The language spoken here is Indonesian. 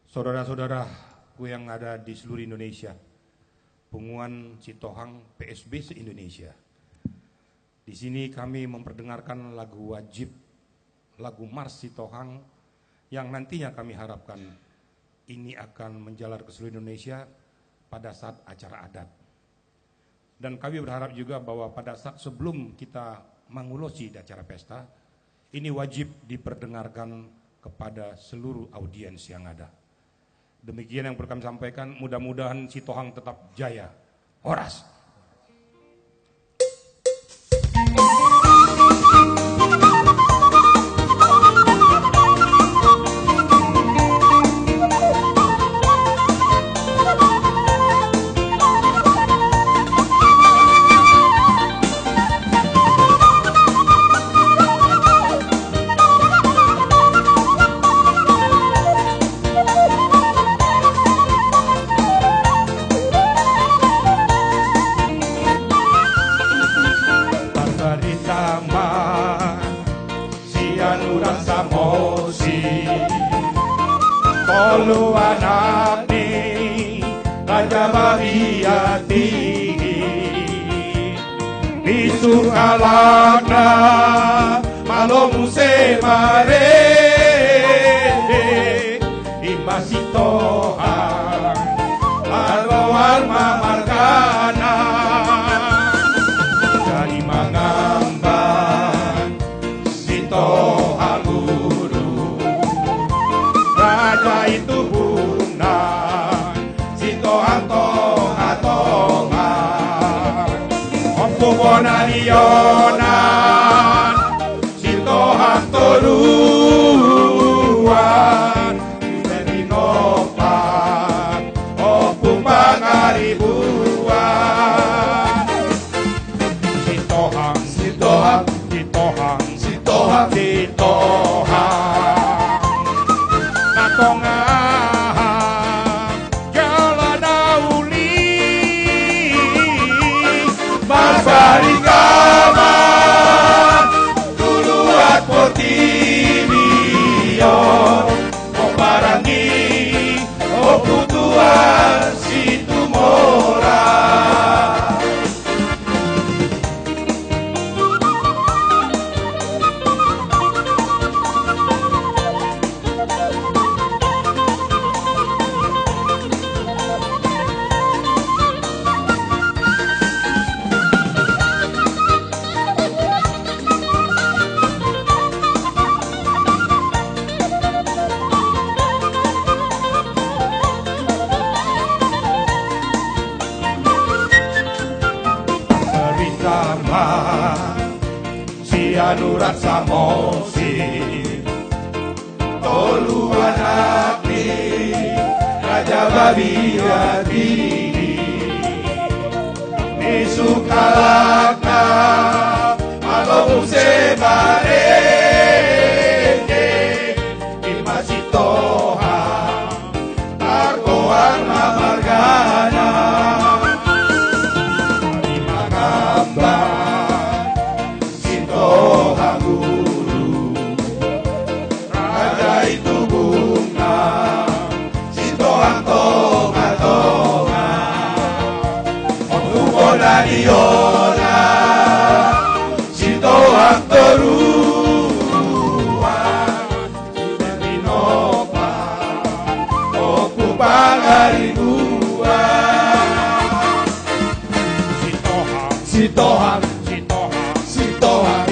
Saudara-saudaraku yang ada di seluruh Indonesia, Punguan Sitohang PSB se-Indonesia. Di sini kami memperdengarkan lagu wajib, lagu Mars Sitohang yang nantinya kami harapkan ini akan menjalar ke seluruh Indonesia pada saat acara adat. Dan kami berharap juga bahwa pada saat sebelum kita mengulosi di acara pesta, ini wajib diperdengarkan kepada seluruh audiens yang ada. Demikian yang perlu kami sampaikan, mudah-mudahan Sitohang tetap jaya. Horas. Tolu anakni Raja Bariyati Bisu kalakna Malomu semare Imasi Tohang Marwar mamarkana Jadi mangamban Sitohang Raja itu bunan, Sitohang tonga-tongan, Ompu bonarionan, Sitohang toruan, Serinopan, Ompu pangaribuan. Sitohang, Sitohang, Sitohang, Sitohang, Sitohang. Tongang Jaladauli Barbarikaman Tuluat Potilion Oparangi Oputuan Situmora. Anurat samosi Tolu anakni Raja Bariyati Bisu kalakna Malomu semare Imasi Tohang Argoan mamargana Di mangambang Sitohang guru Raja itu bunga Sitohang tonga-tonga Ompu bonariona Sitohang toruan Serinopan Ompu pangaribuan. Sitohang, Sitohang, Sitohang, Sitohang,